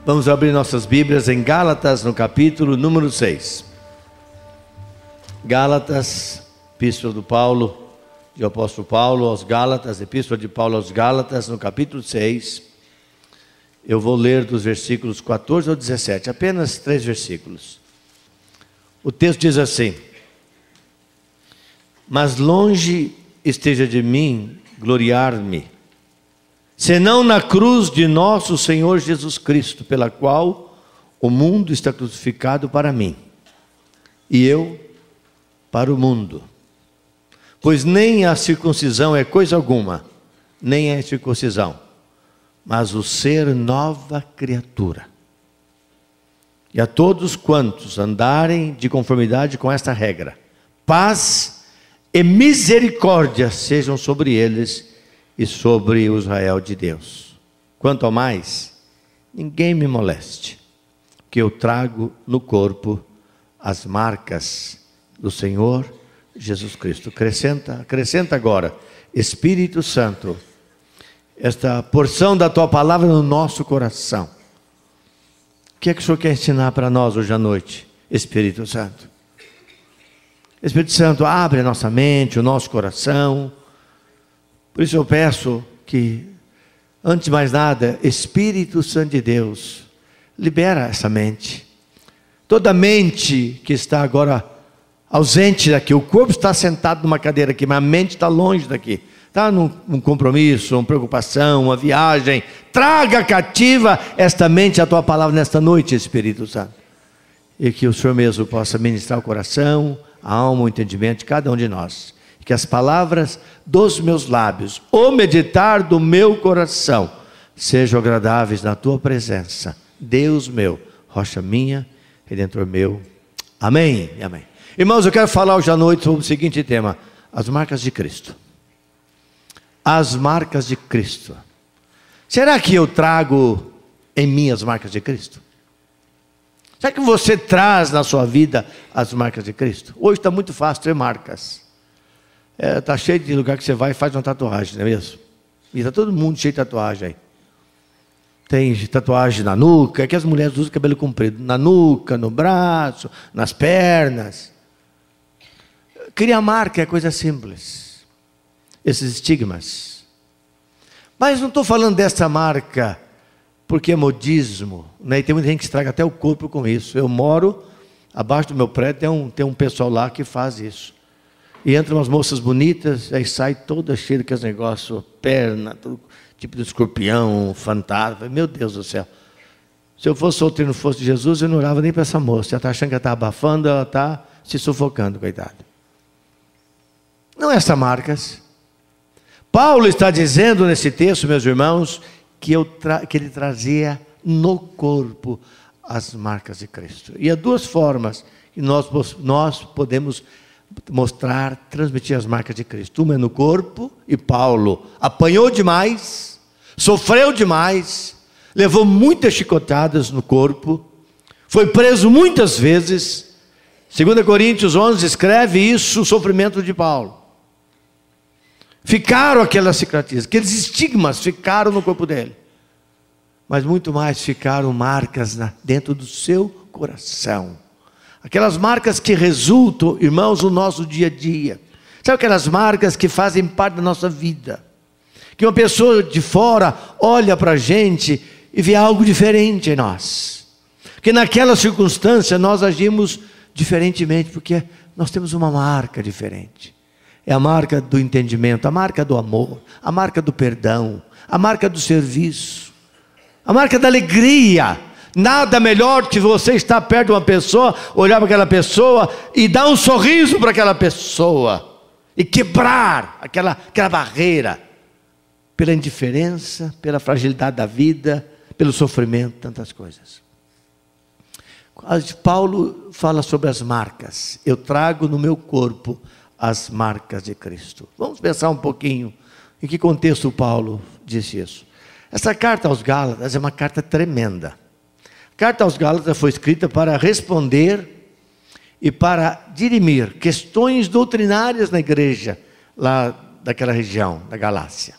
Vamos abrir nossas Bíblias em Gálatas, no capítulo número 6. Gálatas, epístola do Paulo, do apóstolo Paulo aos Gálatas, epístola de Paulo aos Gálatas, no capítulo 6. Eu vou ler dos versículos 14 ao 17, apenas 3 versículos. O texto diz assim: mas longe esteja de mim gloriar-me, senão na cruz de nosso Senhor Jesus Cristo, pela qual o mundo está crucificado para mim, e eu para o mundo. Pois nem a circuncisão é coisa alguma, nem a circuncisão, mas o ser nova criatura. E a todos quantos andarem de conformidade com esta regra, paz e misericórdia sejam sobre eles e sobre o Israel de Deus. Quanto ao mais, ninguém me moleste, que eu trago no corpo as marcas do Senhor Jesus Cristo. Acrescenta agora, Espírito Santo, esta porção da tua palavra no nosso coração. O que é que o Senhor quer ensinar para nós hoje à noite, Espírito Santo? Espírito Santo, abre a nossa mente, o nosso coração. Por isso eu peço que, antes de mais nada, Espírito Santo de Deus, libera essa mente. Toda mente que está agora ausente daqui, o corpo está sentado numa cadeira aqui, mas a mente está longe daqui. Está num compromisso, uma preocupação, uma viagem. Traga cativa esta mente à tua palavra nesta noite, Espírito Santo. E que o Senhor mesmo possa ministrar o coração, a alma, o entendimento de cada um de nós. Que as palavras dos meus lábios, o meditar do meu coração, sejam agradáveis na tua presença. Deus meu, rocha minha, Redentor meu. Amém. Amém. Irmãos, eu quero falar hoje à noite sobre o seguinte tema: as marcas de Cristo. As marcas de Cristo. Será que eu trago em mim as marcas de Cristo? Será que você traz na sua vida as marcas de Cristo? Hoje está muito fácil ter marcas. Está cheio de lugar que você vai e faz uma tatuagem, não é mesmo? E está todo mundo cheio de tatuagem aí. Tem tatuagem na nuca, que as mulheres usam cabelo comprido. Na nuca, no braço, nas pernas. Criar marca é coisa simples. Esses estigmas. Mas não estou falando dessa marca porque é modismo, né? E tem muita gente que estraga até o corpo com isso. Eu moro abaixo do meu prédio, tem um pessoal lá que faz isso. E entram umas moças bonitas, aí sai toda cheia daqueles negócios, perna, todo tipo de escorpião, fantasma. Meu Deus do céu. Se eu fosse solteiro e não fosse de Jesus, eu não orava nem para essa moça. Ela está achando que ela está abafando, ela está se sufocando, coitada. Não é essas marcas. Paulo está dizendo nesse texto, meus irmãos, que ele trazia no corpo as marcas de Cristo. E há duas formas que nós podemos mostrar, transmitir as marcas de Cristo. Uma é no corpo, e Paulo apanhou demais, sofreu demais, levou muitas chicotadas no corpo, foi preso muitas vezes. 2 Coríntios 11 escreve isso, o sofrimento de Paulo. Ficaram aquelas cicatrizes, aqueles estigmas ficaram no corpo dele. Mas muito mais ficaram marcas dentro do seu coração. Aquelas marcas que resultam, irmãos, no nosso dia a dia. Sabe aquelas marcas que fazem parte da nossa vida? Que uma pessoa de fora olha para a gente e vê algo diferente em nós. Que naquela circunstância nós agimos diferentemente, porque nós temos uma marca diferente. É a marca do entendimento, a marca do amor, a marca do perdão, a marca do serviço, a marca da alegria. Nada melhor que você estar perto de uma pessoa, olhar para aquela pessoa e dar um sorriso para aquela pessoa e quebrar aquela barreira pela indiferença, pela fragilidade da vida, pelo sofrimento, tantas coisas. Paulo fala sobre as marcas. Eu trago no meu corpo as marcas de Cristo. Vamos pensar um pouquinho em que contexto Paulo disse isso. Essa carta aos Gálatas é uma carta tremenda. A carta aos Gálatas foi escrita para responder e para dirimir questões doutrinárias na igreja lá daquela região, da Galácia.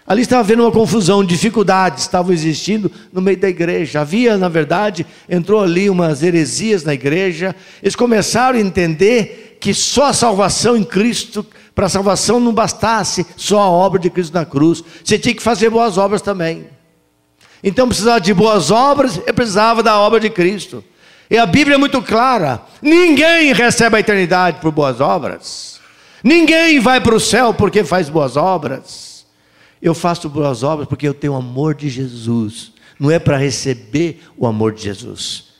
Ali estava havendo uma confusão, dificuldades estavam existindo no meio da igreja. Havia, na verdade, entrou ali umas heresias na igreja. Eles começaram a entender que só a salvação em Cristo, para a salvação não bastasse só a obra de Cristo na cruz. Você tinha que fazer boas obras também. Então precisava de boas obras e precisava da obra de Cristo. E a Bíblia é muito clara: ninguém recebe a eternidade por boas obras. Ninguém vai para o céu porque faz boas obras. Eu faço boas obras porque eu tenho o amor de Jesus. Não é para receber o amor de Jesus.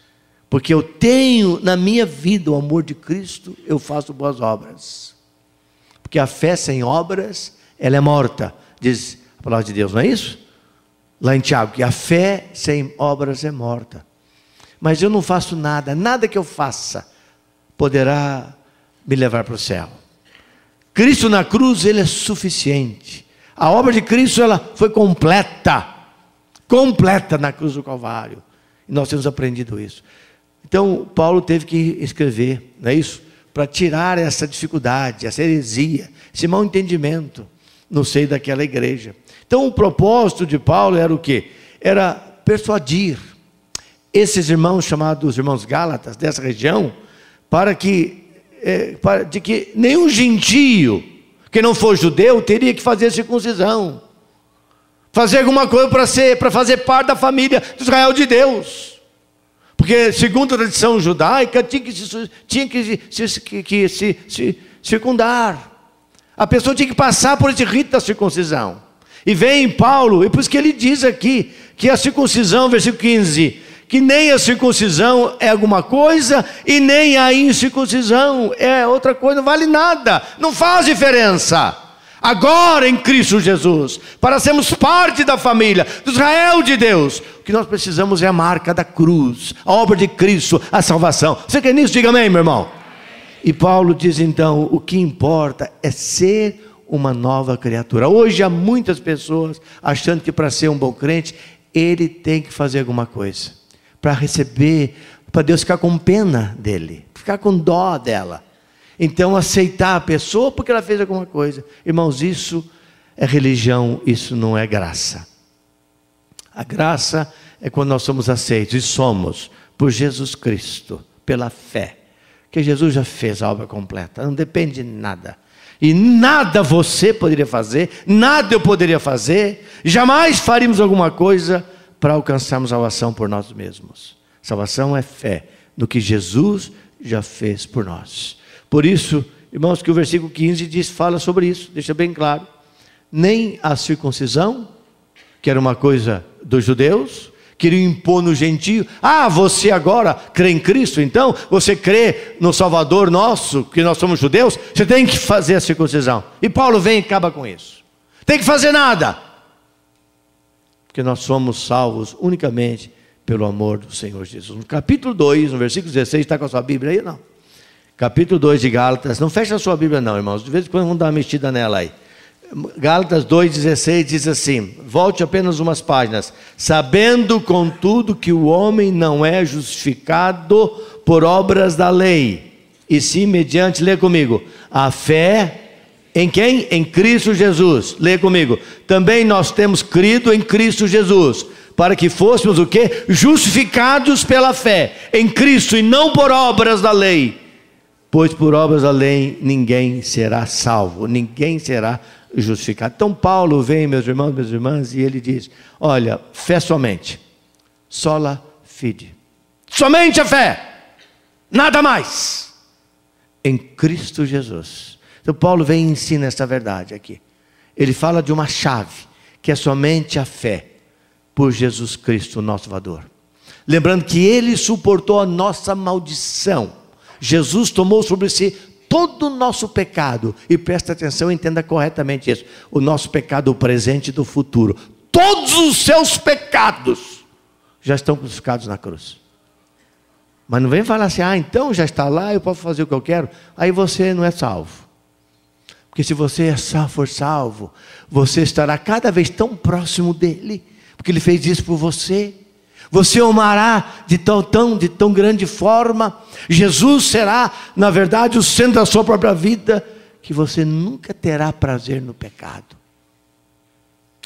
Porque eu tenho na minha vida o amor de Cristo, eu faço boas obras. Porque a fé sem obras, ela é morta. Diz a palavra de Deus, não é isso? Lá em Tiago, que a fé sem obras é morta. Mas eu não faço nada, nada que eu faça poderá me levar para o céu. Cristo na cruz, ele é suficiente. A obra de Cristo, ela foi completa na cruz do Calvário. E nós temos aprendido isso. Então, Paulo teve que escrever, não é isso? Para tirar essa dificuldade, essa heresia, esse mau entendimento no seio daquela igreja. Então, o propósito de Paulo era o quê? Era persuadir esses irmãos, chamados irmãos Gálatas, dessa região, de que nenhum gentio que não for judeu teria que fazer circuncisão, fazer alguma coisa para fazer parte da família de Israel de Deus, porque segundo a tradição judaica tinha que se circundar, a pessoa tinha que passar por esse rito da circuncisão. E vem Paulo, e por isso que ele diz aqui que a circuncisão, versículo 15, que nem a circuncisão é alguma coisa e nem a incircuncisão é outra coisa, não vale nada, não faz diferença. Agora em Cristo Jesus, para sermos parte da família do Israel de Deus, o que nós precisamos é a marca da cruz, a obra de Cristo, a salvação. Você quer nisso? Diga amém, meu irmão. E Paulo diz então, o que importa é ser uma nova criatura. Hoje há muitas pessoas achando que para ser um bom crente, ele tem que fazer alguma coisa para receber, para Deus ficar com pena dele, ficar com dó dela. Então aceitar a pessoa porque ela fez alguma coisa. Irmãos, isso é religião, isso não é graça. A graça é quando nós somos aceitos, e somos por Jesus Cristo, pela fé, que Jesus já fez a obra completa, não depende de nada. E nada você poderia fazer, nada eu poderia fazer, jamais faríamos alguma coisa para alcançarmos salvação por nós mesmos. Salvação é fé no que Jesus já fez por nós. Por isso, irmãos, que o versículo 15 fala sobre isso, deixa bem claro. Nem a circuncisão, que era uma coisa dos judeus, queriam impor no gentio. Você agora crê em Cristo, então você crê no Salvador nosso, que nós somos judeus, você tem que fazer a circuncisão. E Paulo vem e acaba com isso. Tem que fazer nada. Porque nós somos salvos unicamente pelo amor do Senhor Jesus. No capítulo 2, no versículo 16, está com a sua Bíblia aí? Não. Capítulo 2 de Gálatas, não fecha a sua Bíblia não, irmãos, de vez em quando vamos dar uma mexida nela aí. Gálatas 2,16 diz assim, volte apenas umas páginas. Sabendo contudo que o homem não é justificado por obras da lei, e sim mediante, lê comigo, a fé em quem? Em Cristo Jesus. Lê comigo. Também nós temos crido em Cristo Jesus, para que fôssemos o quê? Justificados pela fé em Cristo e não por obras da lei. Pois por obras da lei ninguém será salvo, ninguém será justificado. Então Paulo vem, meus irmãos, minhas irmãs, e ele diz, olha, fé somente, sola fide, somente a fé, nada mais, em Cristo Jesus. Então Paulo vem e ensina essa verdade aqui. Ele fala de uma chave, que é somente a fé por Jesus Cristo, nosso Salvador. Lembrando que ele suportou a nossa maldição. Jesus tomou sobre si todo o nosso pecado. E presta atenção e entenda corretamente isso. O nosso pecado, o presente e do futuro. Todos os seus pecados já estão crucificados na cruz. Mas não vem falar assim, então já está lá, eu posso fazer o que eu quero. Aí você não é salvo. Porque se você for salvo, você estará cada vez tão próximo dele, porque ele fez isso por você. Você o amará de tão grande forma. Jesus será, na verdade, o centro da sua própria vida, que você nunca terá prazer no pecado.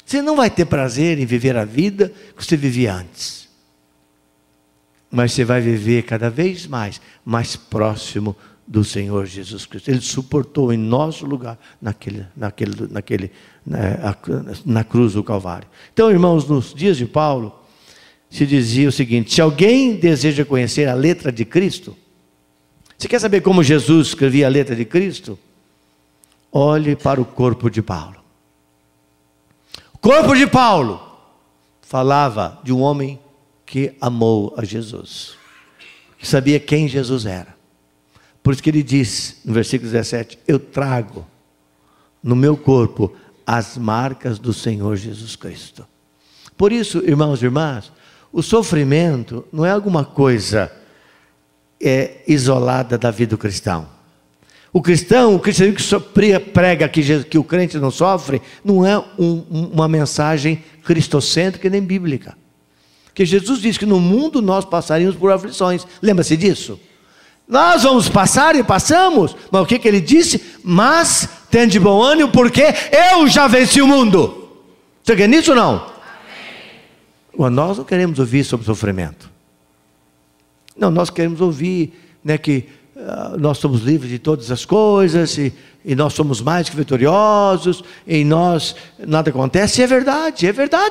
Você não vai ter prazer em viver a vida que você vivia antes. Mas você vai viver cada vez mais próximo do Senhor Jesus Cristo. Ele suportou em nosso lugar na cruz do Calvário. Então, irmãos, nos dias de Paulo, se dizia o seguinte: se alguém deseja conhecer a letra de Cristo, você quer saber como Jesus escrevia a letra de Cristo? Olhe para o corpo de Paulo. O corpo de Paulo falava de um homem que amou a Jesus, que sabia quem Jesus era. Por isso que ele diz no versículo 17: eu trago no meu corpo as marcas do Senhor Jesus Cristo. Por isso, irmãos e irmãs, o sofrimento não é alguma coisa isolada da vida do cristão. O cristianismo que prega que o crente não sofre, não é uma mensagem cristocêntrica nem bíblica. Porque Jesus disse que no mundo nós passaríamos por aflições. Lembra-se disso? Nós vamos passar e passamos. Mas o que ele disse? Mas tende de bom ânimo, porque eu já venci o mundo. Você quer nisso ou não? Amém. Nós não queremos ouvir sobre sofrimento. Não, nós queremos ouvir, né, que nós somos livres de todas as coisas, e nós somos mais que vitoriosos, e em nós nada acontece. E é verdade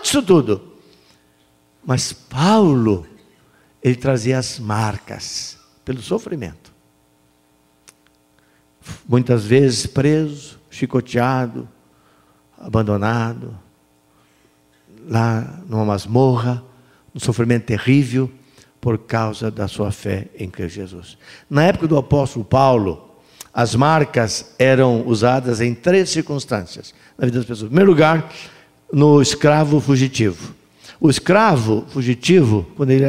isso tudo. Mas Paulo, ele trazia as marcas pelo sofrimento. Muitas vezes preso, chicoteado, abandonado, lá numa masmorra, um sofrimento terrível, por causa da sua fé em Cristo Jesus. Na época do apóstolo Paulo, as marcas eram usadas em 3 circunstâncias na vida das pessoas. Em primeiro lugar, no escravo fugitivo. O escravo fugitivo, quando ele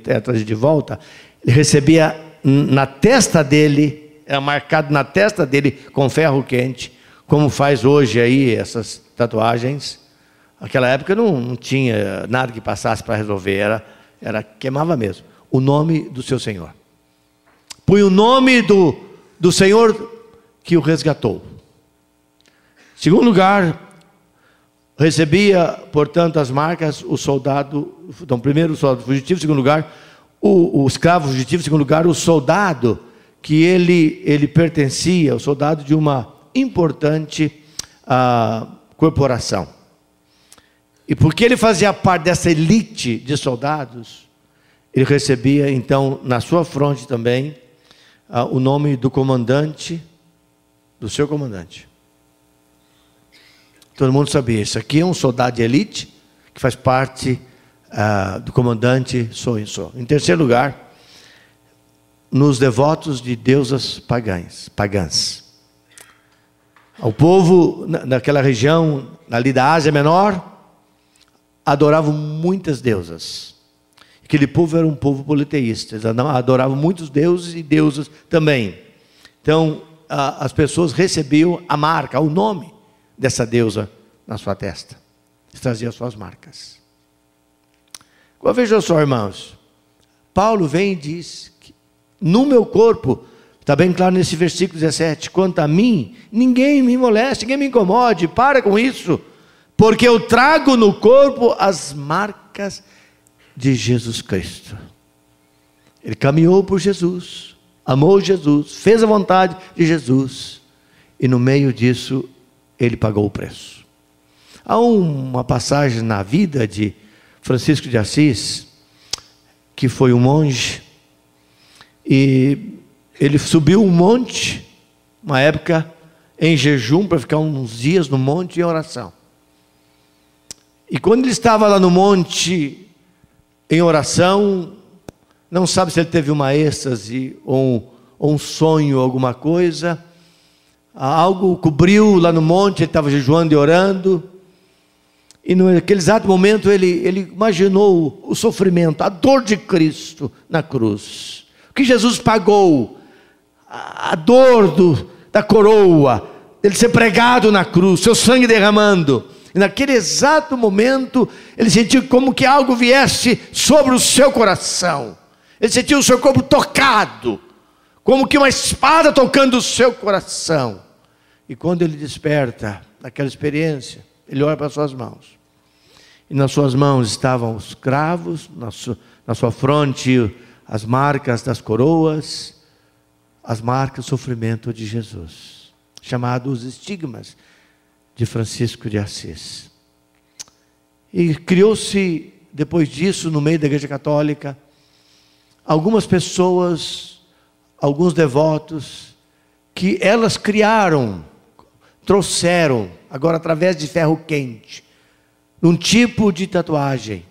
era trazido de volta, ele recebia na testa dele, era marcado na testa dele com ferro quente, como faz hoje aí essas tatuagens. Naquela época não tinha nada que passasse para resolver, queimava mesmo. O nome do seu Senhor. Põe o nome do Senhor que o resgatou. Segundo lugar, recebia, portanto, as marcas o soldado. Então, primeiro o soldado fugitivo, segundo lugar, o escravo fugitivo, segundo lugar, o soldado que ele pertencia, o soldado de uma importante corporação. E porque ele fazia parte dessa elite de soldados, ele recebia, então, na sua fronte também, o nome do comandante, do seu comandante. Todo mundo sabia, isso aqui é um soldado de elite, que faz parte do comandante so. Em terceiro lugar, nos devotos de deusas pagãs. O povo naquela região, ali da Ásia Menor, adoravam muitas deusas. Aquele povo era um povo politeísta, eles adoravam muitos deuses e deusas também. Então, as pessoas recebiam a marca, o nome dessa deusa na sua testa. Eles traziam as suas marcas. Agora vejam só, irmãos. Paulo vem e diz que no meu corpo, está bem claro nesse versículo 17, quanto a mim, ninguém me moleste, ninguém me incomode, para com isso, porque eu trago no corpo as marcas de Jesus Cristo. Ele caminhou por Jesus, amou Jesus, fez a vontade de Jesus, e no meio disso, ele pagou o preço. Há uma passagem na vida de Francisco de Assis, que foi um monge, e ele subiu um monte, uma época, em jejum, para ficar uns dias no monte em oração. E quando ele estava lá no monte, em oração, não sabe se ele teve uma êxtase, ou um sonho, alguma coisa, algo cobriu lá no monte, ele estava jejuando e orando, e naquele exato momento ele imaginou o sofrimento, a dor de Cristo na cruz, o que Jesus pagou, a dor da coroa, dele ser pregado na cruz, seu sangue derramando. E naquele exato momento ele sentiu como que algo viesse sobre o seu coração, ele sentiu o seu corpo tocado, como que uma espada tocando o seu coração. E quando ele desperta daquela experiência, Ele olha para as suas mãos. E nas suas mãos estavam os cravos, na sua fronte as marcas das coroas, as marcas do sofrimento de Jesus, chamados estigmas de Francisco de Assis. E criou-se, depois disso, no meio da Igreja Católica, algumas pessoas, alguns devotos, que elas criaram, trouxeram, agora através de ferro quente, um tipo de tatuagem.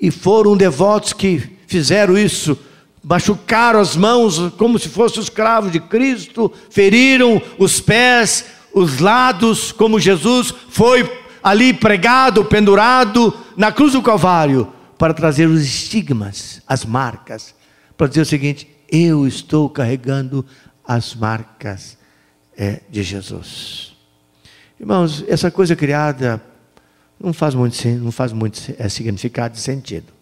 E foram devotos que fizeram isso, machucaram as mãos como se fossem os cravos de Cristo, feriram os pés, os lados, como Jesus foi ali pregado, pendurado na cruz do Calvário, para trazer os estigmas, as marcas, para dizer o seguinte: eu estou carregando as marcas de Jesus. Irmãos, essa coisa criada não faz muito significado e sentido.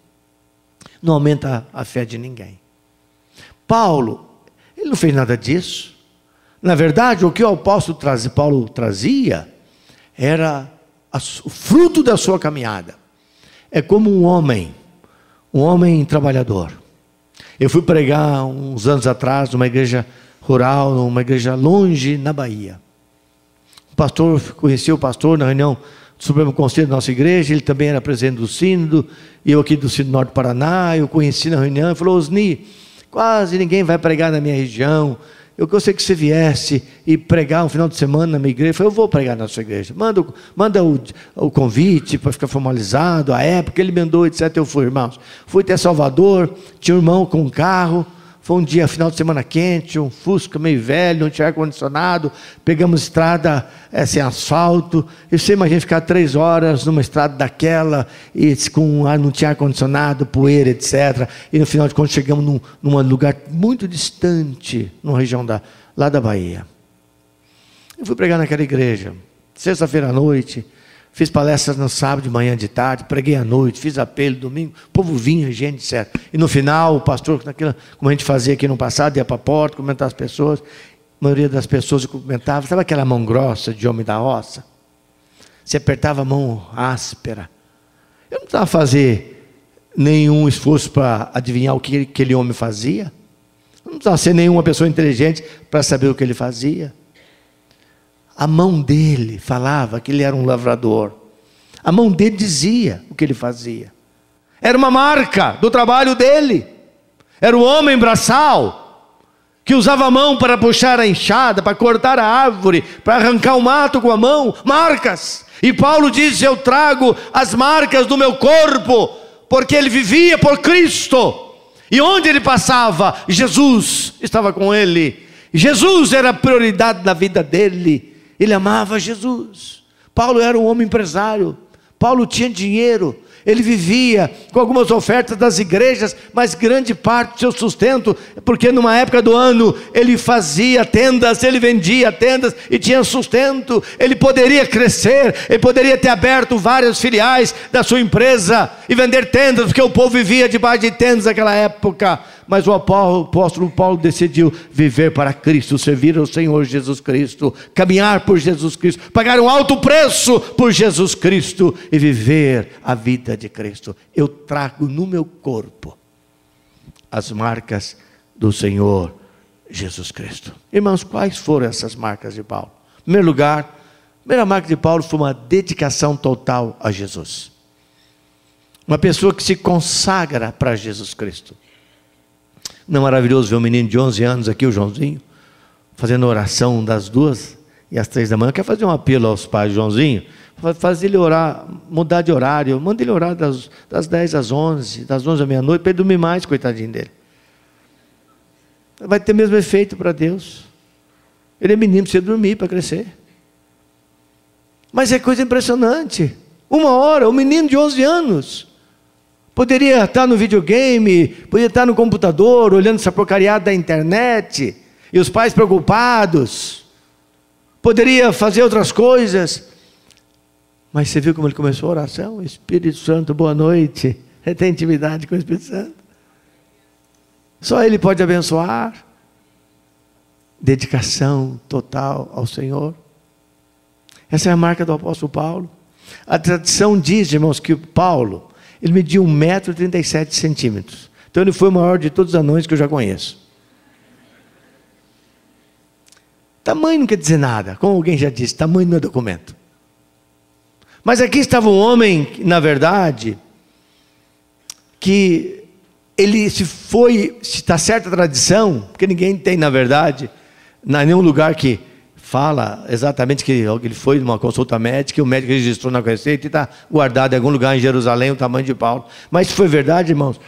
Não aumenta a fé de ninguém. Paulo, ele não fez nada disso. Na verdade, o que o apóstolo Paulo trazia era o fruto da sua caminhada. É como um homem trabalhador. Eu fui pregar uns anos atrás numa igreja rural, numa igreja longe na Bahia. Conheci o pastor na reunião do Supremo Conselho da nossa igreja. Ele também era presidente do sínodo, e eu aqui do sínodo Norte do Paraná. Eu conheci na reunião e falou: Osni, quase ninguém vai pregar na minha região. Eu gostaria que você viesse e pregar um final de semana na minha igreja. Eu falei: eu vou pregar na sua igreja. Manda o convite para ficar formalizado, a época. Ele mandou, etc. Eu fui, irmãos. Fui até Salvador, tinha um irmão com um carro. Foi um dia, final de semana quente, um Fusca meio velho, não tinha ar-condicionado. Pegamos estrada sem asfalto. E você imagina ficar 3 horas numa estrada daquela, e não tinha ar-condicionado, poeira, etc. E no final de contas chegamos num lugar muito distante, numa região lá da Bahia. Eu fui pregar naquela igreja, sexta-feira à noite. Fiz palestras no sábado de manhã, de tarde, preguei à noite, fiz apelo domingo, o povo vinha, gente, etc. E no final, o pastor, como a gente fazia aqui no passado, ia para a porta, cumprimentar as pessoas. A maioria das pessoas cumprimentava. Sabe aquela mão grossa de homem da roça? Você apertava a mão áspera. Eu não precisava fazer nenhum esforço para adivinhar o que aquele homem fazia. Eu não precisava ser nenhuma pessoa inteligente para saber o que ele fazia. A mão dele falava que ele era um lavrador. A mão dele dizia o que ele fazia. Era uma marca do trabalho dele. Era o homem braçal, que usava a mão para puxar a enxada, para cortar a árvore, para arrancar o mato com a mão. Marcas. E Paulo diz: eu trago as marcas do meu corpo, porque ele vivia por Cristo. E onde ele passava, Jesus estava com ele. Jesus era a prioridade na vida dele. Ele amava Jesus. Paulo era um homem empresário. Paulo tinha dinheiro. Ele vivia com algumas ofertas das igrejas, mas grande parte do seu sustento, porque numa época do ano ele fazia tendas, ele vendia tendas e tinha sustento. Ele poderia crescer, ele poderia ter aberto várias filiais da sua empresa e vender tendas, porque o povo vivia debaixo de tendas naquela época. Mas o apóstolo Paulo decidiu viver para Cristo, servir ao Senhor Jesus Cristo, caminhar por Jesus Cristo, pagar um alto preço por Jesus Cristo e viver a vida de Cristo. Eu trago no meu corpo as marcas do Senhor Jesus Cristo. Irmãos, quais foram essas marcas de Paulo? Em primeiro lugar, a primeira marca de Paulo foi uma dedicação total a Jesus. Uma pessoa que se consagra para Jesus Cristo. Não é maravilhoso ver um menino de 11 anos aqui, o Joãozinho, fazendo oração das 2 e às 3 da manhã. Quer fazer um apelo aos pais do Joãozinho? Fazer ele orar, mudar de horário. Manda ele orar das 10 às 11, das 11 à meia-noite, para ele dormir mais, coitadinho dele. Vai ter o mesmo efeito para Deus. Ele é menino, precisa dormir para crescer. Mas é coisa impressionante. 1 hora, um menino de 11 anos... poderia estar no videogame, poderia estar no computador, olhando essa porcariada da internet, e os pais preocupados, poderia fazer outras coisas, mas você viu como ele começou a oração? Espírito Santo, boa noite. Ele tem intimidade com o Espírito Santo, só Ele pode abençoar. Dedicação total ao Senhor. Essa é a marca do apóstolo Paulo. A tradição diz, irmãos, que Paulo, ele mediu 1,37 m. Então ele foi o maior de todos os anões que eu já conheço. Tamanho não quer dizer nada, como alguém já disse, tamanho não é documento. Mas aqui estava um homem, na verdade, que ele se está certa a tradição, porque ninguém tem, na verdade, nenhum lugar que fala exatamente que ele foi numa consulta médica, e o médico registrou na receita e está guardado em algum lugar em Jerusalém o tamanho de Paulo. Mas se foi verdade, irmãos,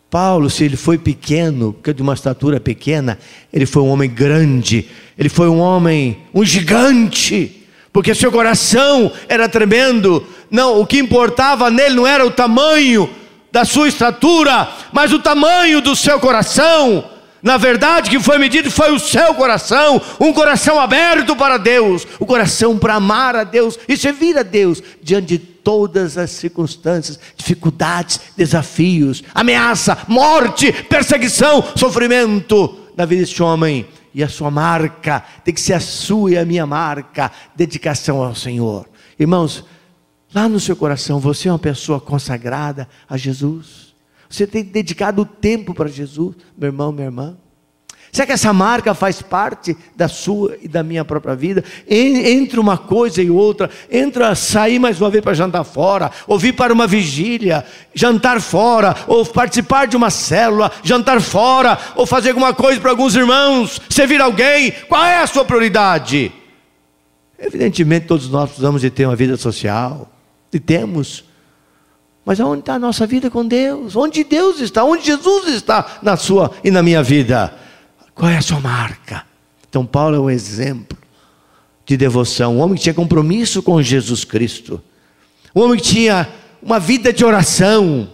Paulo, se ele foi pequeno, porque de uma estatura pequena, ele foi um homem grande, ele foi um homem, um gigante, porque seu coração era tremendo. Não, o que importava nele não era o tamanho da sua estatura, mas o tamanho do seu coração. Na verdade, que foi medido foi o seu coração, um coração aberto para Deus, o coração para amar a Deus e servir a Deus diante de todas as circunstâncias, dificuldades, desafios, ameaça, morte, perseguição, sofrimento na vida deste homem. E a sua marca tem que ser a sua e a minha marca, dedicação ao Senhor. Irmãos, lá no seu coração, você é uma pessoa consagrada a Jesus? Você tem dedicado tempo para Jesus, meu irmão, minha irmã? Será que essa marca faz parte da sua e da minha própria vida? Entre uma coisa e outra, entre sair mais uma vez para jantar fora, ou vir para uma vigília, jantar fora, ou participar de uma célula, jantar fora, ou fazer alguma coisa para alguns irmãos, servir alguém, qual é a sua prioridade? Evidentemente todos nós precisamos de ter uma vida social, e temos. Mas onde está a nossa vida com Deus? Onde Deus está? Onde Jesus está na sua e na minha vida? Qual é a sua marca? Então Paulo é um exemplo de devoção, um homem que tinha compromisso com Jesus Cristo, um homem que tinha uma vida de oração.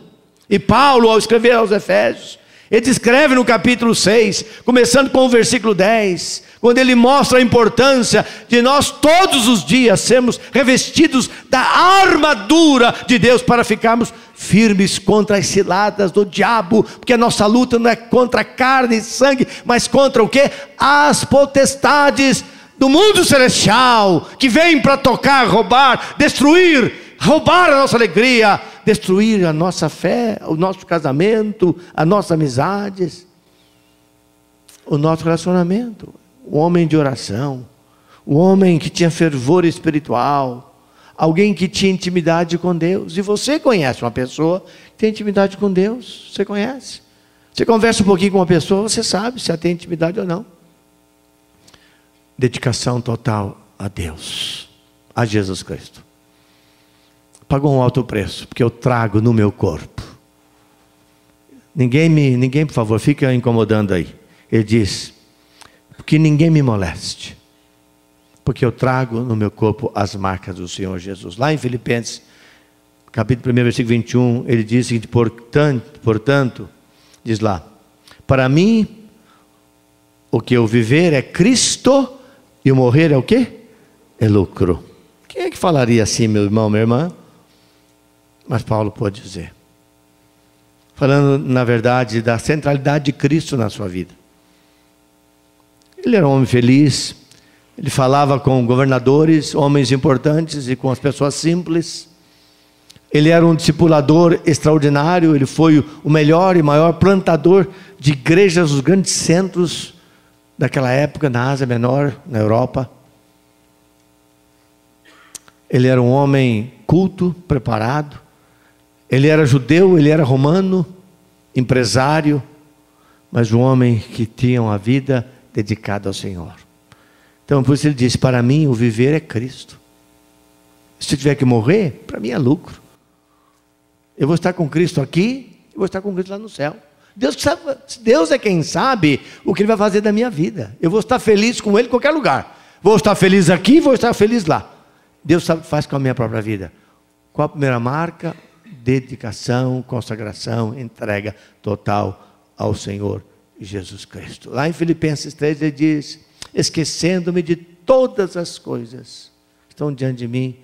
E Paulo, ao escrever aos Efésios, ele descreve no capítulo 6, começando com o versículo 10, quando ele mostra a importância de nós todos os dias sermos revestidos da armadura de Deus para ficarmos firmes contra as ciladas do diabo, porque a nossa luta não é contra carne e sangue, mas contra o quê? As potestades do mundo celestial, que vêm para tocar, roubar, destruir, roubar a nossa alegria, destruir a nossa fé, o nosso casamento, as nossas amizades, o nosso relacionamento. O homem de oração, o homem que tinha fervor espiritual, alguém que tinha intimidade com Deus. E você conhece uma pessoa que tem intimidade com Deus? Você conhece? Você conversa um pouquinho com uma pessoa, você sabe se ela tem intimidade ou não. Dedicação total a Deus, a Jesus Cristo. Pagou um alto preço, porque eu trago no meu corpo. Ninguém, por favor, fica incomodando aí. Ele diz: que ninguém me moleste, porque eu trago no meu corpo as marcas do Senhor Jesus. Lá em Filipenses, capítulo 1, versículo 21, ele diz que, portanto, diz lá: para mim, o que eu viver é Cristo, e o morrer é o quê? É lucro. Quem é que falaria assim, meu irmão, minha irmã? Mas Paulo pode dizer, falando, na verdade, da centralidade de Cristo na sua vida. Ele era um homem feliz, ele falava com governadores, homens importantes e com as pessoas simples. Ele era um discipulador extraordinário, ele foi o melhor e maior plantador de igrejas nos grandes centros daquela época, na Ásia Menor, na Europa. Ele era um homem culto, preparado. Ele era judeu, ele era romano, empresário, mas um homem que tinha uma vida dedicado ao Senhor. Então por isso ele disse: para mim o viver é Cristo. Se tiver que morrer, para mim é lucro. Eu vou estar com Cristo aqui, eu vou estar com Cristo lá no céu. Deus é quem sabe o que Ele vai fazer da minha vida. Eu vou estar feliz com Ele em qualquer lugar. Vou estar feliz aqui, vou estar feliz lá. Deus sabe o que faz com a minha própria vida. Qual a primeira marca? Dedicação, consagração, entrega total ao Senhor Jesus Cristo. Lá em Filipenses 3 ele diz: esquecendo-me de todas as coisas que estão diante de mim,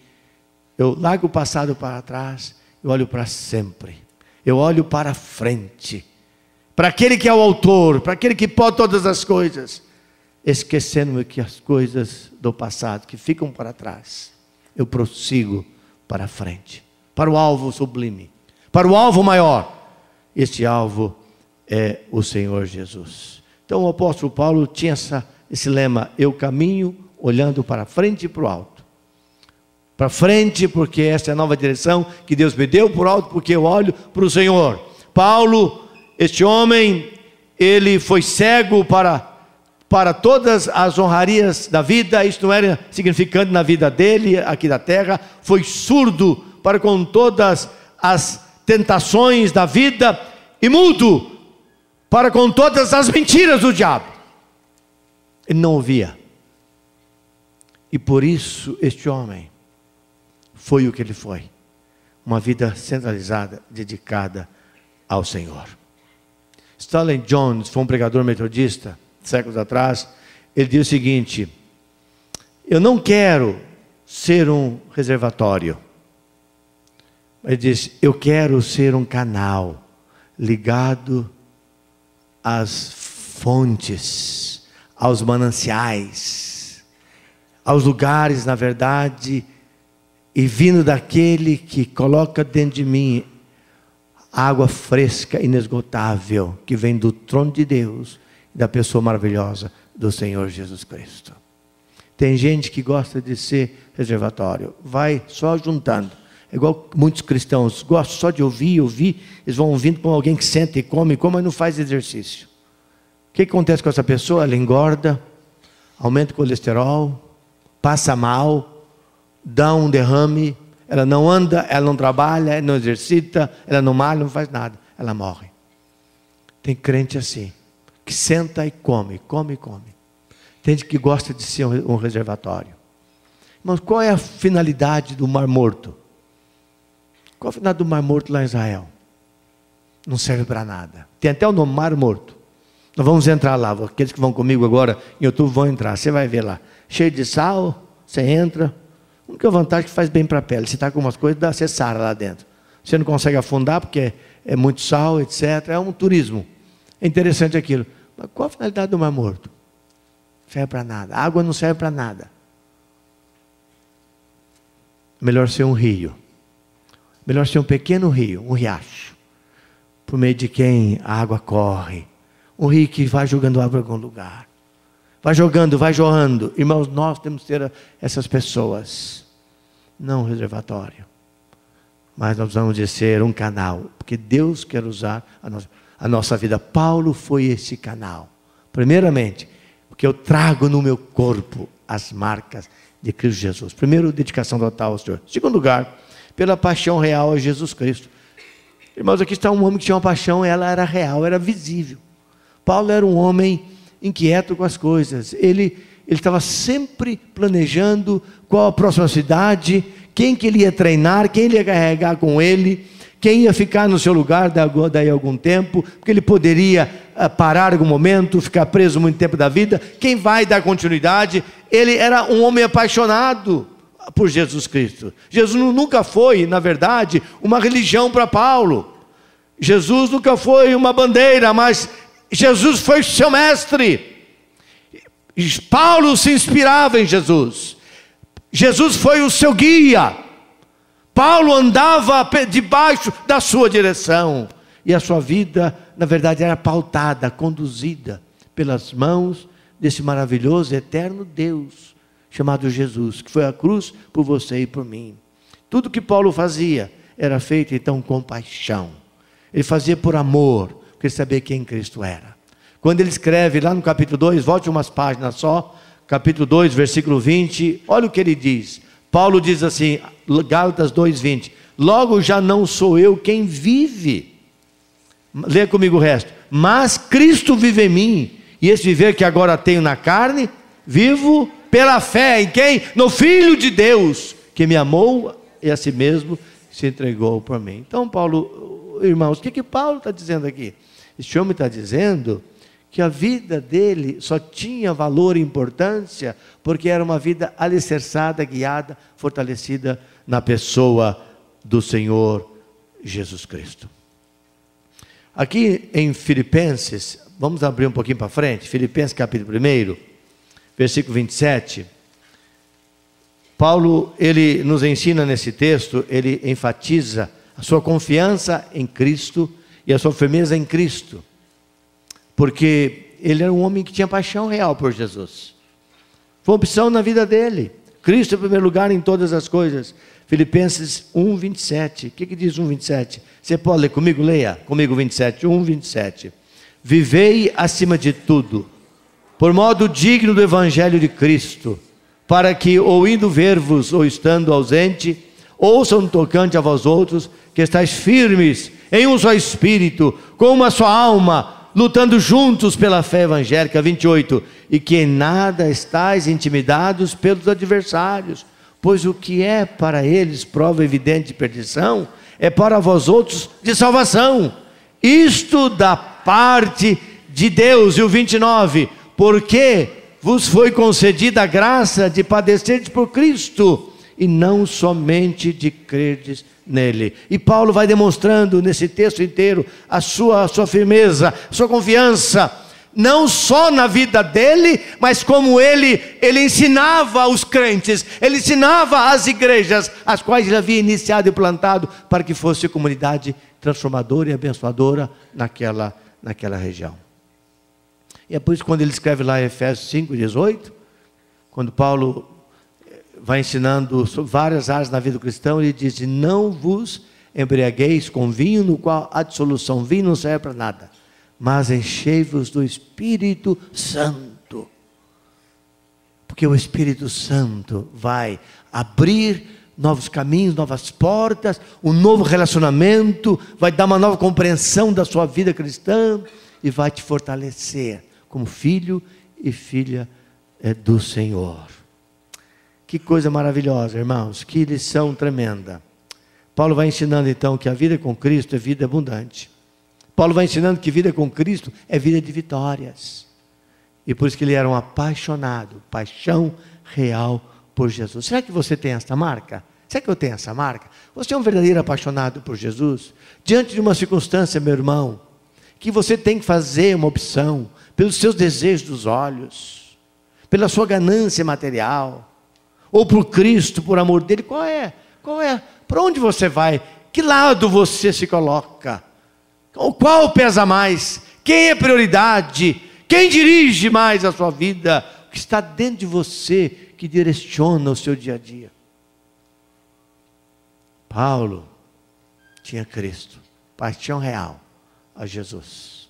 eu largo o passado para trás, eu olho para sempre, eu olho para frente, para aquele que é o autor, para aquele que pode todas as coisas, esquecendo-me que as coisas do passado que ficam para trás, eu prossigo para frente, para o alvo sublime, para o alvo maior. Este alvo é o Senhor Jesus. Então o apóstolo Paulo tinha esse lema: eu caminho olhando para frente e para o alto. Para frente, porque essa é a nova direção que Deus me deu; por alto, porque eu olho para o Senhor. Paulo, este homem, ele foi cego para todas as honrarias da vida. Isso não era significante na vida dele aqui da terra. Foi surdo para com todas as tentações da vida, e mudo para com todas as mentiras do diabo. Ele não ouvia. E por isso este homem foi o que ele foi: uma vida centralizada, dedicada ao Senhor. Stanley Jones foi um pregador metodista, séculos atrás. Ele diz o seguinte: eu não quero ser um reservatório. Ele diz: eu quero ser um canal ligado às fontes, aos mananciais, aos lugares, na verdade, e vindo daquele que coloca dentro de mim água fresca, inesgotável, que vem do trono de Deus e da pessoa maravilhosa do Senhor Jesus Cristo. Tem gente que gosta de ser reservatório, vai só juntando. É igual muitos cristãos gostam só de ouvir, eles vão ouvindo com alguém que senta e come, mas não faz exercício. O que acontece com essa pessoa? Ela engorda, aumenta o colesterol, passa mal, dá um derrame, ela não anda, ela não trabalha, ela não exercita, ela não malha, não faz nada, ela morre. Tem crente assim, que senta e come. Tem gente que gosta de ser um reservatório. Mas qual é a finalidade do Mar Morto? Qual a finalidade do Mar Morto lá em Israel? Não serve para nada. Tem até o nome Mar Morto. Nós vamos entrar lá, aqueles que vão comigo agora em outubro vão entrar, você vai ver lá, cheio de sal, você entra. A única vantagem é que faz bem para a pele. Se está com umas coisas, você sara lá dentro. Você não consegue afundar porque é muito sal, etc. É um turismo. É interessante aquilo. Mas qual a finalidade do Mar Morto? Não serve para nada. A água não serve para nada. Melhor ser um rio. Melhor ser um pequeno rio, um riacho, por meio de quem a água corre. Um rio que vai jogando água em algum lugar. Vai jogando, vai jorrando. Irmãos, nós temos que ter essas pessoas. Não um reservatório. Mas nós vamos ser um canal. Porque Deus quer usar a nossa vida. Paulo foi esse canal. Primeiramente, porque eu trago no meu corpo as marcas de Cristo Jesus. Primeiro, dedicação total ao Senhor. Segundo lugar, pela paixão real a Jesus Cristo. Irmãos, aqui está um homem que tinha uma paixão, ela era real, era visível. Paulo era um homem inquieto com as coisas. Ele estava sempre planejando qual a próxima cidade, quem que ele ia treinar, quem ele ia carregar com ele, quem ia ficar no seu lugar daí a algum tempo, porque ele poderia parar em algum momento, ficar preso muito tempo da vida, quem vai dar continuidade. Ele era um homem apaixonado por Jesus Cristo. Jesus nunca foi, na verdade, uma religião para Paulo. Jesus nunca foi uma bandeira, mas Jesus foi seu mestre. Paulo se inspirava em Jesus. Jesus foi o seu guia. Paulo andava debaixo da sua direção. E a sua vida, na verdade, era pautada, conduzida pelas mãos desse maravilhoso, eterno Deus, chamado Jesus, que foi à cruz por você e por mim. Tudo que Paulo fazia era feito então com paixão. Ele fazia por amor, porque ele sabia quem Cristo era. Quando ele escreve lá no capítulo 2, volte umas páginas só, capítulo 2, versículo 20, olha o que ele diz. Paulo diz assim, Gálatas 2:20, logo já não sou eu quem vive, lê comigo o resto, mas Cristo vive em mim, e esse viver que agora tenho na carne, vivo pela fé em quem? No Filho de Deus, que me amou e a si mesmo se entregou por mim. Então Paulo, irmãos, o que Paulo está dizendo aqui? Este homem está dizendo que a vida dele só tinha valor e importância porque era uma vida alicerçada, guiada, fortalecida na pessoa do Senhor Jesus Cristo. Aqui em Filipenses, vamos abrir um pouquinho para frente, Filipenses capítulo 1, versículo 27. Paulo, ele nos ensina nesse texto, ele enfatiza a sua confiança em Cristo e a sua firmeza em Cristo, porque ele era um homem que tinha paixão real por Jesus. Foi uma opção na vida dele. Cristo em primeiro lugar em todas as coisas. Filipenses 1:27. O que diz 1:27? Você pode ler comigo? Leia comigo 27, 1:27. Vivei acima de tudo, por modo digno do Evangelho de Cristo, para que, ou indo ver-vos, ou estando ausente, ouçam no tocante a vós outros, que estáis firmes em um só espírito, com uma só alma, lutando juntos pela fé evangélica. 28. E que em nada estáis intimidados pelos adversários, pois o que é para eles prova evidente de perdição, é para vós outros de salvação, isto da parte de Deus. E o 29. Porque vos foi concedida a graça de padecerdes por Cristo, e não somente de crerdes nele. E Paulo vai demonstrando nesse texto inteiro a sua firmeza, a sua confiança, não só na vida dele, mas como ele ensinava os crentes, ele ensinava as igrejas, as quais ele havia iniciado e plantado, para que fosse comunidade transformadora e abençoadora naquela região. E é por isso que quando ele escreve lá em Efésios 5:18, quando Paulo vai ensinando sobre várias áreas na vida do cristão, ele diz: não vos embriagueis com vinho, no qual há dissolução. Vinho não serve para nada, mas enchei-vos do Espírito Santo, porque o Espírito Santo vai abrir novos caminhos, novas portas, um novo relacionamento, vai dar uma nova compreensão da sua vida cristã, e vai te fortalecer como filho e filha do Senhor. Que coisa maravilhosa, irmãos, que lição tremenda. Paulo vai ensinando então que a vida com Cristo é vida abundante. Paulo vai ensinando que vida com Cristo é vida de vitórias. E por isso que ele era um apaixonado, paixão real por Jesus. Será que você tem essa marca? Será que eu tenho essa marca? Você é um verdadeiro apaixonado por Jesus? Diante de uma circunstância, meu irmão, que você tem que fazer uma opção pelos seus desejos dos olhos, pela sua ganância material, ou por Cristo, por amor dele, qual é? Para onde você vai? Que lado você se coloca? Qual pesa mais? Quem é prioridade? Quem dirige mais a sua vida? O que está dentro de você que direciona o seu dia a dia? Paulo tinha Cristo, paixão real a Jesus.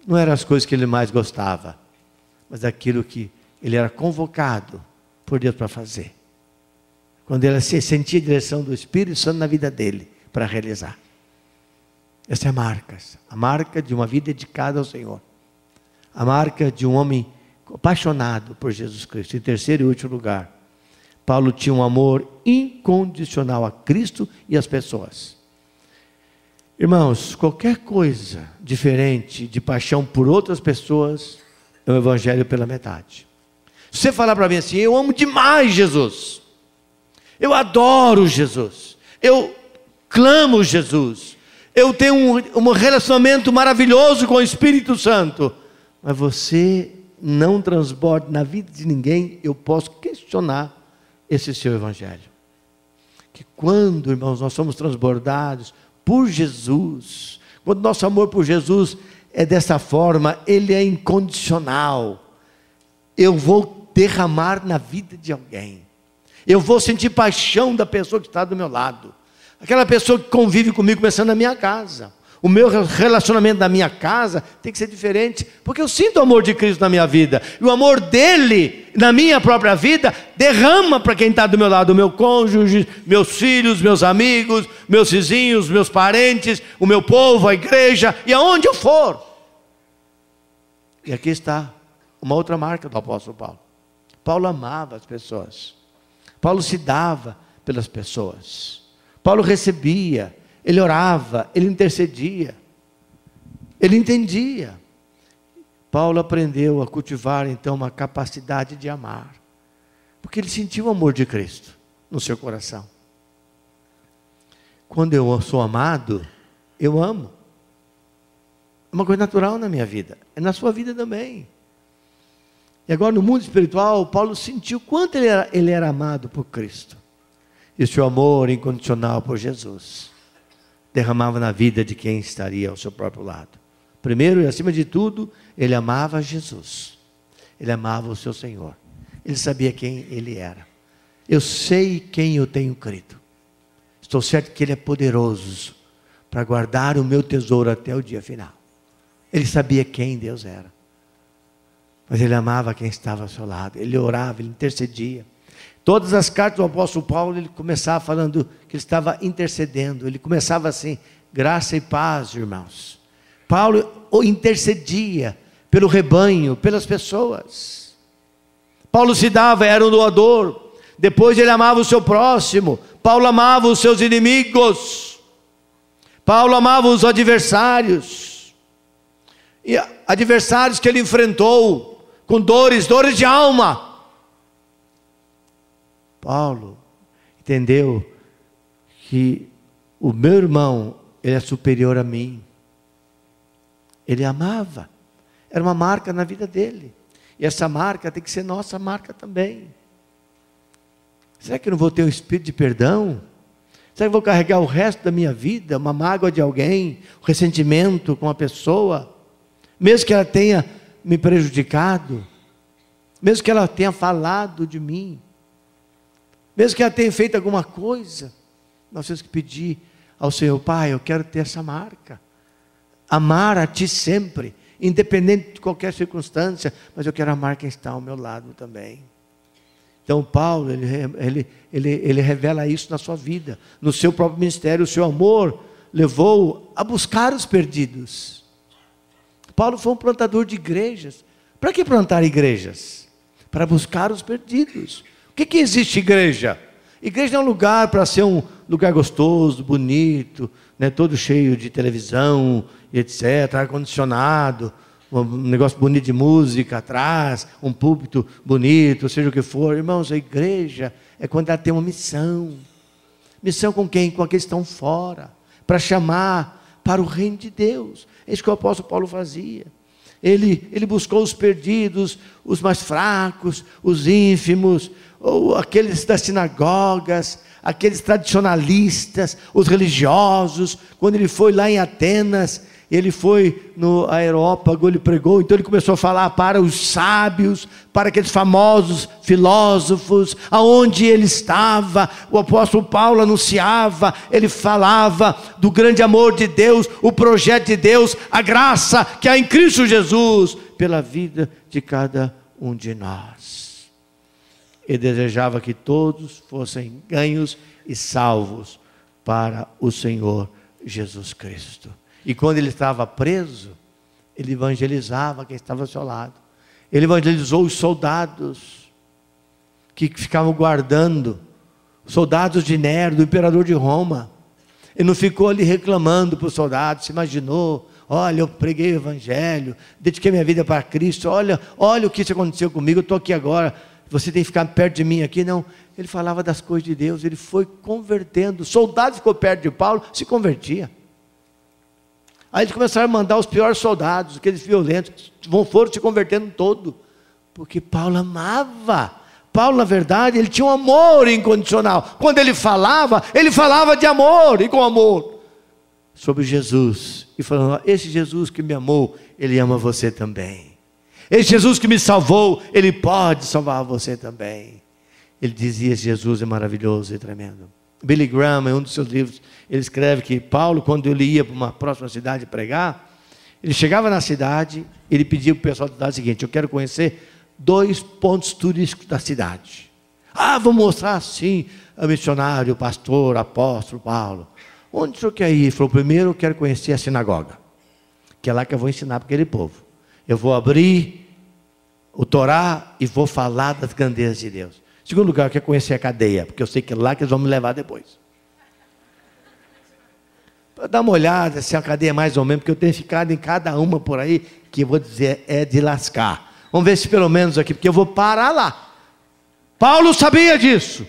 Não eram as coisas que ele mais gostava, mas aquilo que ele era convocado por Deus para fazer. Quando ele sentia a direção do Espírito Santo na vida dele, para realizar. Essa é a marca de uma vida dedicada ao Senhor. A marca de um homem apaixonado por Jesus Cristo. Em terceiro e último lugar, Paulo tinha um amor incondicional a Cristo e às pessoas. Irmãos, qualquer coisa diferente de paixão por outras pessoas é um evangelho pela metade. Se você falar para mim assim: eu amo demais Jesus, eu adoro Jesus, eu clamo Jesus, eu tenho um relacionamento maravilhoso com o Espírito Santo, mas você não transborda na vida de ninguém, eu posso questionar esse seu evangelho. Que quando, irmãos, nós somos transbordados por Jesus, quando nosso amor por Jesus é dessa forma, ele é incondicional, eu vou derramar na vida de alguém, eu vou sentir paixão da pessoa que está do meu lado, aquela pessoa que convive comigo, começando na minha casa. O meu relacionamento na minha casa tem que ser diferente, porque eu sinto o amor de Cristo na minha vida, e o amor dele na minha própria vida derrama para quem está do meu lado, o meu cônjuge, meus filhos, meus amigos, meus vizinhos, meus parentes, o meu povo, a igreja, e aonde eu for. E aqui está uma outra marca do apóstolo Paulo. Paulo amava as pessoas, Paulo se dava pelas pessoas, Paulo recebia, ele orava, ele intercedia, ele entendia. Paulo aprendeu a cultivar então uma capacidade de amar, porque ele sentiu o amor de Cristo no seu coração. Quando eu sou amado, eu amo. É uma coisa natural na minha vida, é na sua vida também. E agora no mundo espiritual, Paulo sentiu quanto ele era amado por Cristo. E o seu amor incondicional por Jesus derramava na vida de quem estaria ao seu próprio lado. Primeiro e acima de tudo, ele amava Jesus. Ele amava o seu Senhor. Ele sabia quem ele era. Eu sei quem eu tenho crido. Estou certo que ele é poderoso para guardar o meu tesouro até o dia final. Ele sabia quem Deus era. Mas ele amava quem estava ao seu lado. Ele orava, ele intercedia. Todas as cartas do apóstolo Paulo, ele começava falando que ele estava intercedendo. Ele começava assim: graça e paz, irmãos. Paulo intercedia pelo rebanho, pelas pessoas. Paulo se dava, era um doador. Depois ele amava o seu próximo. Paulo amava os seus inimigos. Paulo amava os adversários. E adversários que ele enfrentou com dores de alma. Paulo entendeu que o meu irmão, ele é superior a mim. Ele amava. Era uma marca na vida dele. E essa marca tem que ser nossa marca também. Será que eu não vou ter um espírito de perdão? Será que eu vou carregar o resto da minha vida, uma mágoa de alguém, um ressentimento com uma pessoa, mesmo que ela tenha me prejudicado, mesmo que ela tenha falado de mim, mesmo que ela tenha feito alguma coisa? Nós temos que pedir ao Senhor: Pai, eu quero ter essa marca, amar a Ti sempre, independente de qualquer circunstância, mas eu quero amar quem está ao meu lado também. Então Paulo, ele revela isso na sua vida, no seu próprio ministério. O seu amor levou a buscar os perdidos. Paulo foi um plantador de igrejas. Para que plantar igrejas? Para buscar os perdidos. O que existe igreja? Igreja é um lugar para ser um lugar gostoso, bonito, né, todo cheio de televisão, etc., ar-condicionado, um negócio bonito de música atrás, um púlpito bonito, seja o que for. Irmãos, a igreja é quando ela tem uma missão. Missão com quem? Com aqueles que estão fora, para chamar para o reino de Deus. É isso que o apóstolo Paulo fazia. Ele buscou os perdidos, os mais fracos, os ínfimos, ou aqueles das sinagogas, aqueles tradicionalistas, os religiosos. Quando ele foi lá em Atenas, ele foi no Areópago, ele pregou. Então ele começou a falar para os sábios, para aqueles famosos filósofos, aonde ele estava. O apóstolo Paulo anunciava, ele falava do grande amor de Deus, o projeto de Deus, a graça que há em Cristo Jesus pela vida de cada um de nós. Ele desejava que todos fossem ganhos e salvos para o Senhor Jesus Cristo. E quando ele estava preso, ele evangelizava quem estava ao seu lado. Ele evangelizou os soldados que ficavam guardando, soldados de Nero, do imperador de Roma. Ele não ficou ali reclamando para os soldados, se imaginou: olha, eu preguei o evangelho, dediquei minha vida para Cristo, olha o que isso aconteceu comigo, eu estou aqui agora, você tem que ficar perto de mim aqui. Não, ele falava das coisas de Deus, ele foi convertendo. O soldado ficou perto de Paulo, se convertia. Aí eles começaram a mandar os piores soldados, aqueles violentos, foram se convertendo todo, porque Paulo amava. Paulo, na verdade, ele tinha um amor incondicional. Quando ele falava de amor, e com amor, sobre Jesus, e falando: esse Jesus que me amou, ele ama você também. Esse Jesus que me salvou, ele pode salvar você também. Ele dizia: Jesus é maravilhoso e tremendo. Billy Graham, em um dos seus livros, ele escreve que Paulo, quando ele ia para uma próxima cidade pregar, ele chegava na cidade, ele pedia para o pessoal da cidade o seguinte: eu quero conhecer 2 pontos turísticos da cidade. Vamos mostrar sim, o missionário, o pastor, o apóstolo Paulo. Onde o senhor quer ir? Ele falou: primeiro eu quero conhecer a sinagoga, que é lá que eu vou ensinar para aquele povo. Eu vou abrir o Torá e vou falar das grandezas de Deus. Segundo lugar, eu quero conhecer a cadeia, porque eu sei que é lá que eles vão me levar depois. Para dar uma olhada se a cadeia é mais ou menos, porque eu tenho ficado em cada uma por aí, que eu vou dizer é de lascar. Vamos ver se pelo menos aqui, porque eu vou parar lá. Paulo sabia disso.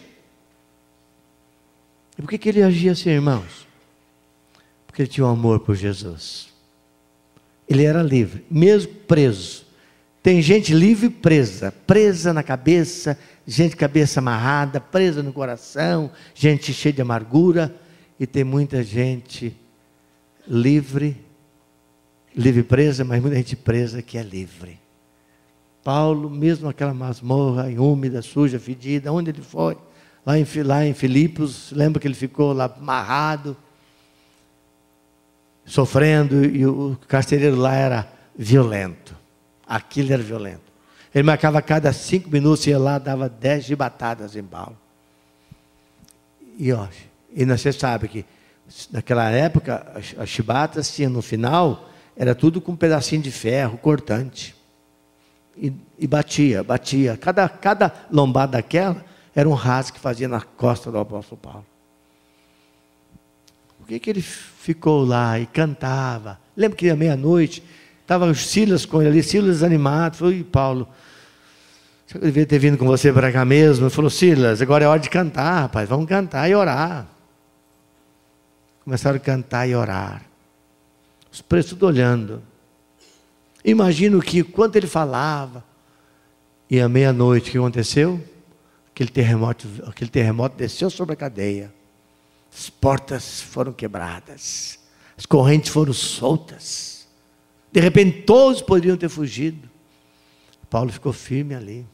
E por que ele agia assim, irmãos? Porque ele tinha um amor por Jesus. Ele era livre, mesmo preso. Tem gente livre e presa, presa na cabeça, gente de cabeça amarrada, presa no coração, gente cheia de amargura, e tem muita gente livre presa, mas muita gente presa que é livre. Paulo, mesmo naquela masmorra úmida, suja, fedida, onde ele foi? Lá em Filipos, lembra que ele ficou lá amarrado, sofrendo, e o carcereiro lá era violento. Aquilo era violento. Ele marcava cada 5 minutos, ia lá, dava 10 chibatadas em Paulo. E você sabe que naquela época, as chibatas tinham no final, era tudo com um pedacinho de ferro cortante. E batia. Cada lombada daquela era um rasgo que fazia na costa do apóstolo Paulo. Por que ele ficou lá e cantava? Lembra que à meia-noite estava os Silas com ele ali, Silas animado. Falou: Paulo, eu devia ter vindo com você para cá mesmo. Ele falou: Silas, agora é hora de cantar, rapaz, vamos cantar e orar. Começaram a cantar e orar. Os presos tudo olhando. Imagino que quando ele falava, e à meia-noite, o que aconteceu? Aquele terremoto desceu sobre a cadeia. As portas foram quebradas. As correntes foram soltas. De repente todos poderiam ter fugido. Paulo ficou firme ali.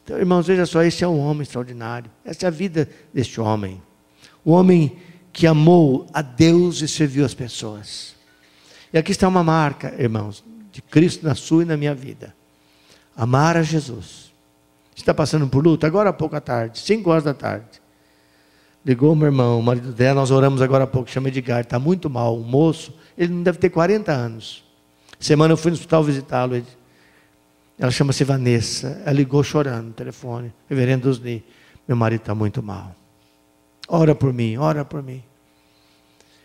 Então, irmãos, veja só, esse é um homem extraordinário. Essa é a vida deste homem. Um homem que amou a Deus e serviu as pessoas. E aqui está uma marca, irmãos, de Cristo na sua e na minha vida. Amar a Jesus. Está passando por luta? Agora há pouco à tarde, 5 horas da tarde. Ligou meu irmão, o marido dela, nós oramos agora há pouco, chama Edgar, está muito mal, um moço, ele não deve ter 40 anos. Semana eu fui no hospital visitá-lo, ela chama-se Vanessa, ela ligou chorando no telefone, reverendo Osni, meu marido está muito mal. Ora por mim, ora por mim.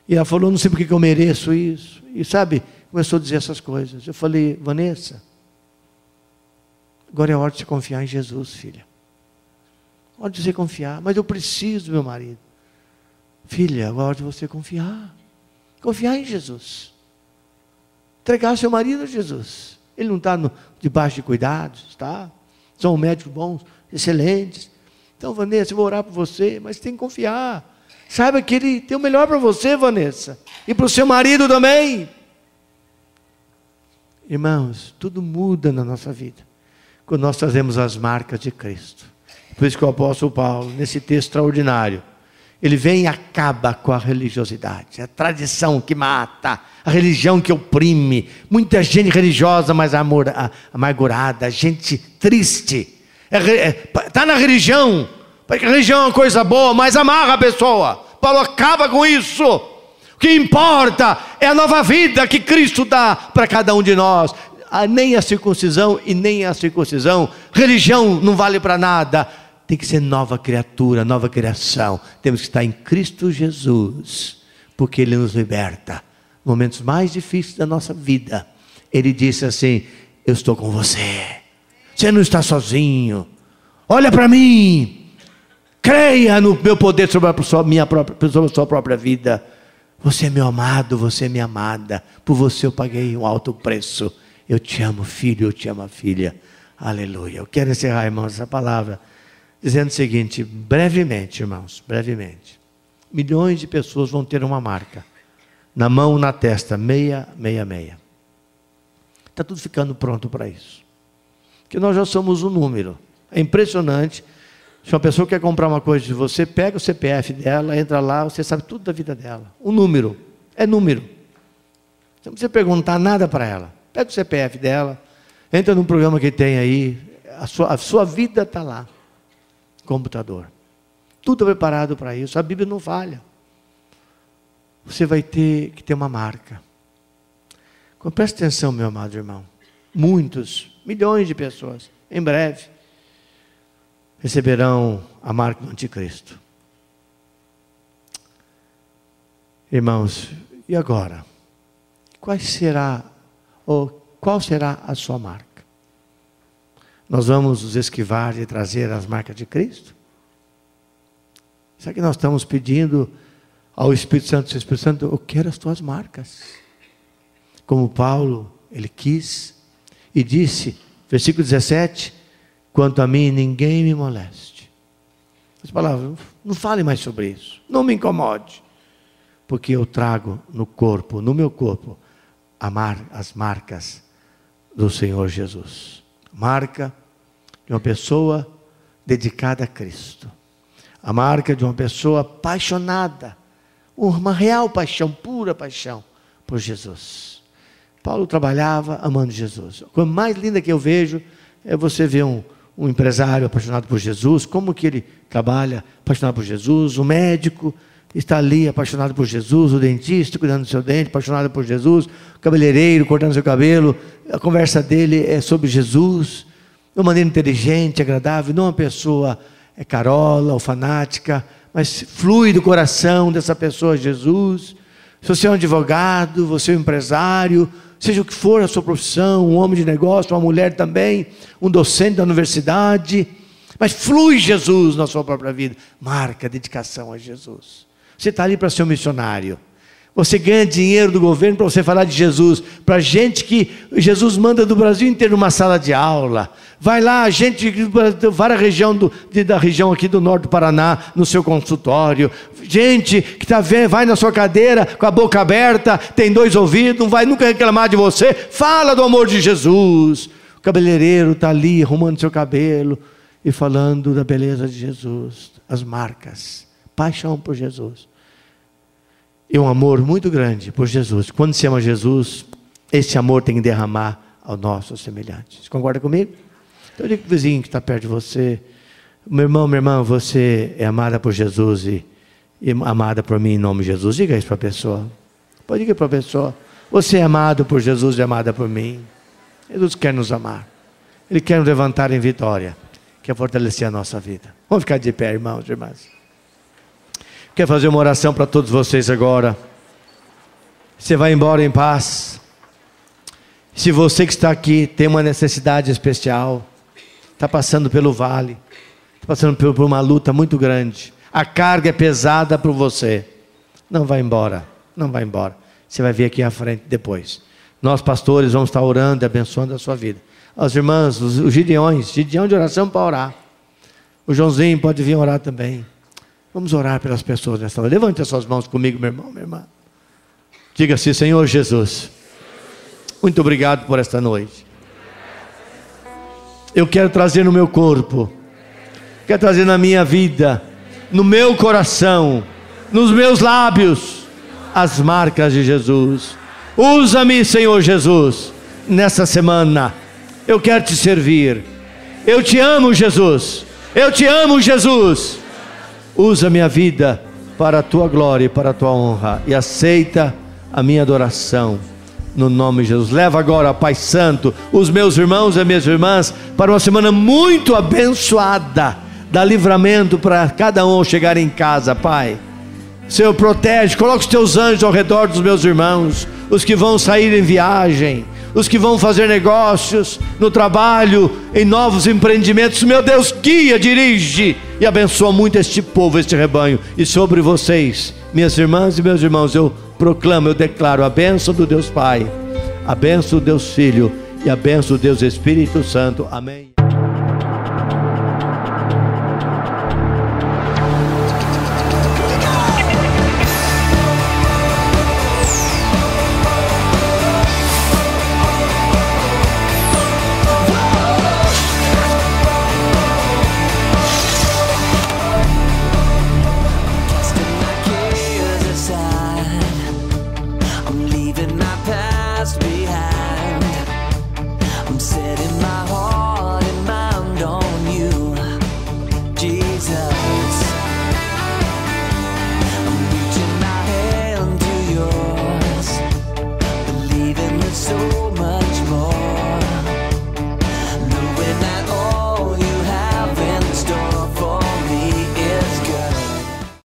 E ela falou: não sei porque que eu mereço isso. E sabe, começou a dizer essas coisas. Eu falei: Vanessa, agora é hora de você confiar em Jesus, filha. Hora de você confiar. Mas eu preciso do meu marido. Filha, agora é hora de você confiar. Confiar em Jesus. Entregar seu marido a Jesus. Ele não está debaixo de cuidados, está? São médicos bons, excelentes. Então, Vanessa, eu vou orar por você, mas tem que confiar. Saiba que Ele tem o melhor para você, Vanessa. E para o seu marido também. Irmãos, tudo muda na nossa vida quando nós trazemos as marcas de Cristo. Por isso que o apóstolo Paulo, nesse texto extraordinário, ele vem e acaba com a religiosidade, a tradição que mata, a religião que oprime, muita gente religiosa, mas amargurada, gente triste, está na religião, porque a religião é uma coisa boa, mas amarra a pessoa. Paulo acaba com isso. O que importa é a nova vida que Cristo dá para cada um de nós. Nem a circuncisão e nem a circuncisão, religião não vale para nada. Tem que ser nova criatura, nova criação. Temos que estar em Cristo Jesus, porque Ele nos liberta. Momentos mais difíceis da nossa vida, Ele disse assim: eu estou com você. Você não está sozinho. Olha para mim. Creia no meu poder sobre a sua própria vida. Você é meu amado, você é minha amada. Por você eu paguei um alto preço. Eu te amo, filho, eu te amo, filha. Aleluia. Eu quero encerrar, irmãos, essa palavra dizendo o seguinte, brevemente, irmãos, brevemente. Milhões de pessoas vão ter uma marca na mão, na testa, 666. Está tudo ficando pronto para isso. Porque nós já somos um número. É impressionante. Se uma pessoa quer comprar uma coisa de você, pega o CPF dela, entra lá, você sabe tudo da vida dela. Um número. É número. Você não precisa perguntar nada para ela. Pega o CPF dela, entra num programa que tem aí, a sua vida está lá. Computador. Tudo preparado para isso. A Bíblia não falha. Você vai ter que ter uma marca. Preste atenção, meu amado irmão. Muitos, milhões de pessoas, em breve, receberão a marca do anticristo. Irmãos, e agora? Qual será a sua marca? Nós vamos nos esquivar de trazer as marcas de Cristo? Será que nós estamos pedindo ao Espírito Santo, eu quero as tuas marcas? Como Paulo, ele quis e disse, Versículo 17: quanto a mim, ninguém me moleste. As palavras, não fale mais sobre isso, não me incomode, porque eu trago no corpo, no meu corpo, as marcas do Senhor Jesus. Marca de uma pessoa dedicada a Cristo, a marca de uma pessoa apaixonada, uma real paixão, pura paixão por Jesus. Paulo trabalhava amando Jesus. A coisa mais linda que eu vejo é você ver um empresário apaixonado por Jesus, como que ele trabalha apaixonado por Jesus, o médico está ali apaixonado por Jesus, o dentista cuidando do seu dente, apaixonado por Jesus, o cabeleireiro cortando seu cabelo, a conversa dele é sobre Jesus, de uma maneira inteligente, agradável, não uma pessoa carola ou fanática, mas flui do coração dessa pessoa Jesus. Se você é um advogado, você é um empresário, seja o que for a sua profissão, um homem de negócio, uma mulher também, um docente da universidade, mas flui Jesus na sua própria vida, marca dedicação a Jesus. Você está ali para ser um missionário, você ganha dinheiro do governo para você falar de Jesus, para gente que Jesus manda do Brasil inteiro numa sala de aula, vai lá, gente de várias regiões, da região aqui do norte do Paraná, no seu consultório, gente que vai na sua cadeira com a boca aberta, tem 2 ouvidos, não vai nunca reclamar de você, fala do amor de Jesus. O cabeleireiro está ali arrumando seu cabelo e falando da beleza de Jesus, as marcas, paixão por Jesus. E um amor muito grande por Jesus. Quando se ama Jesus, esse amor tem que derramar ao nosso semelhante. Você concorda comigo? Então eu digo para o vizinho que está perto de você: meu irmão, minha irmã, você é amada por Jesus e amada por mim em nome de Jesus. Diga isso para a pessoa. Pode dizer para a pessoa: você é amado por Jesus e amada por mim. Jesus quer nos amar. Ele quer nos levantar em vitória. Quer fortalecer a nossa vida. Vamos ficar de pé, irmãos e irmãs. Quero fazer uma oração para todos vocês agora. Você vai embora em paz. Se você que está aqui tem uma necessidade especial, está passando pelo vale, está passando por uma luta muito grande, a carga é pesada para você, não vai embora, não vai embora. Você vai vir aqui à frente depois. Nós pastores vamos estar orando e abençoando a sua vida. As irmãs, os Gideão de oração para orar. O Joãozinho pode vir orar também. Vamos orar pelas pessoas nesta hora. Levante as suas mãos comigo, meu irmão, minha irmã. Diga assim: Senhor Jesus, muito obrigado por esta noite. Eu quero trazer no meu corpo, quero trazer na minha vida, no meu coração, nos meus lábios, as marcas de Jesus. Usa-me, Senhor Jesus, nessa semana. Eu quero te servir. Eu te amo, Jesus. Eu te amo, Jesus. Usa minha vida para a tua glória e para a tua honra, e aceita a minha adoração no nome de Jesus. Leva agora, Pai Santo, os meus irmãos e minhas irmãs para uma semana muito abençoada. Dá livramento para cada um ao chegar em casa, Pai. Senhor, protege, coloca os teus anjos ao redor dos meus irmãos, os que vão sair em viagem, os que vão fazer negócios, no trabalho, em novos empreendimentos. Meu Deus, guia, dirige e abençoa muito este povo, este rebanho. E sobre vocês, minhas irmãs e meus irmãos, eu proclamo, eu declaro a bênção do Deus Pai, a bênção do Deus Filho e a bênção do Deus Espírito Santo. Amém.